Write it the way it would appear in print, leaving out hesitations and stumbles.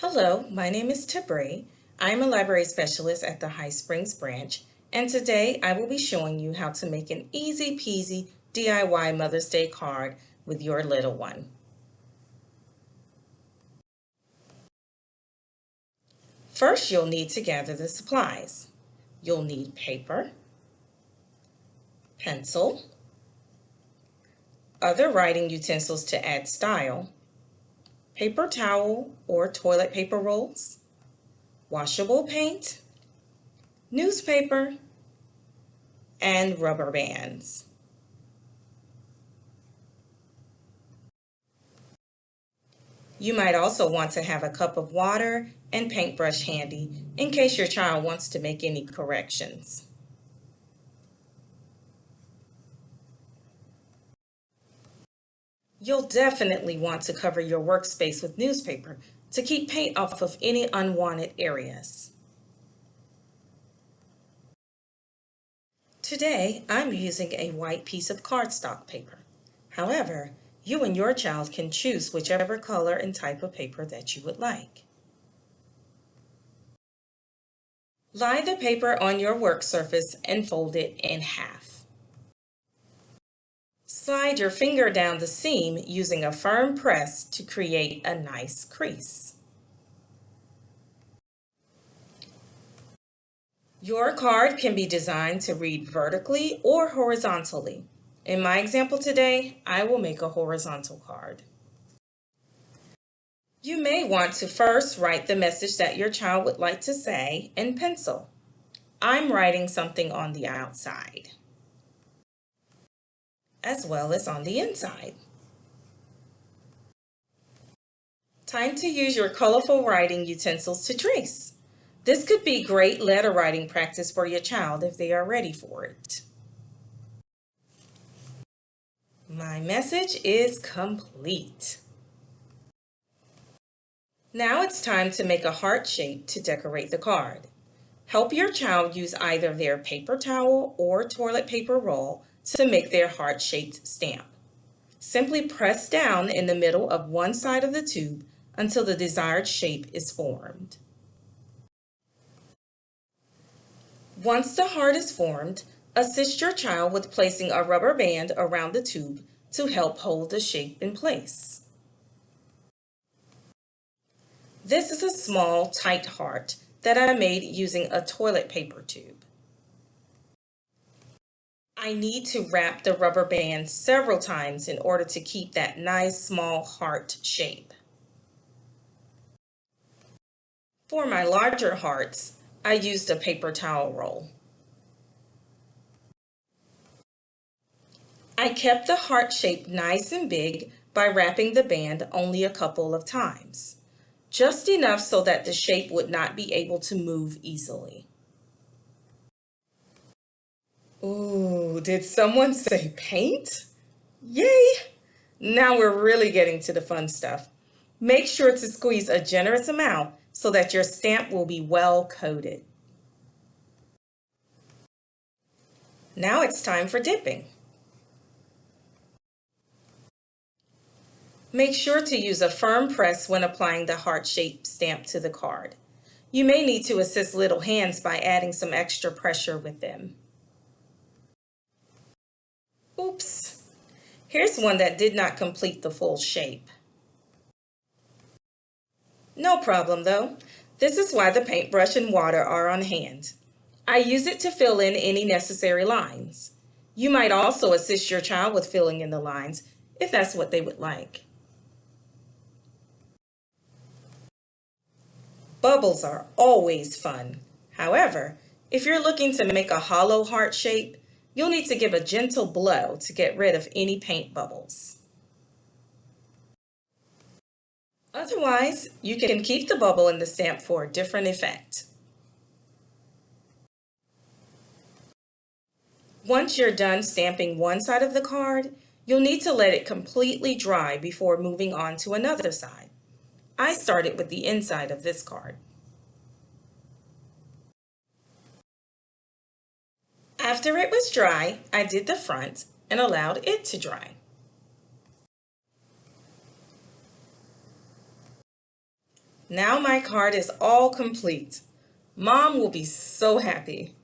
Hello, my name is Tabray. I am a library specialist at the High Springs branch, and today I will be showing you how to make an easy peasy DIY Mother's Day card with your little one. First, you'll need to gather the supplies. You'll need paper, pencil, other writing utensils to add style, paper towel or toilet paper rolls, washable paint, newspaper, and rubber bands. You might also want to have a cup of water and paintbrush handy in case your child wants to make any corrections. You'll definitely want to cover your workspace with newspaper to keep paint off of any unwanted areas. Today, I'm using a white piece of cardstock paper. However, you and your child can choose whichever color and type of paper that you would like. Lie the paper on your work surface and fold it in half. Slide your finger down the seam using a firm press to create a nice crease. Your card can be designed to read vertically or horizontally. In my example today, I will make a horizontal card. You may want to first write the message that your child would like to say in pencil. I'm writing something on the outside, as well as on the inside. Time to use your colorful writing utensils to trace. This could be great letter writing practice for your child if they are ready for it. My message is complete. Now it's time to make a heart shape to decorate the card. Help your child use either their paper towel or toilet paper roll to make their heart-shaped stamp. Simply press down in the middle of one side of the tube until the desired shape is formed. Once the heart is formed, assist your child with placing a rubber band around the tube to help hold the shape in place. This is a small, tight heart that I made using a toilet paper tube. I need to wrap the rubber band several times in order to keep that nice small heart shape. For my larger hearts, I used a paper towel roll. I kept the heart shape nice and big by wrapping the band only a couple of times, just enough so that the shape would not be able to move easily. Ooh, did someone say paint? Yay! Now we're really getting to the fun stuff. Make sure to squeeze a generous amount so that your stamp will be well coated. Now it's time for dipping. Make sure to use a firm press when applying the heart-shaped stamp to the card. You may need to assist little hands by adding some extra pressure with them. Oops! Here's one that did not complete the full shape. No problem though. This is why the paintbrush and water are on hand. I use it to fill in any necessary lines. You might also assist your child with filling in the lines if that's what they would like. Bubbles are always fun. However, if you're looking to make a hollow heart shape, you'll need to give a gentle blow to get rid of any paint bubbles. Otherwise, you can keep the bubble in the stamp for a different effect. Once you're done stamping one side of the card, you'll need to let it completely dry before moving on to another side. I started with the inside of this card. After it was dry, I did the front and allowed it to dry. Now my card is all complete. Mom will be so happy.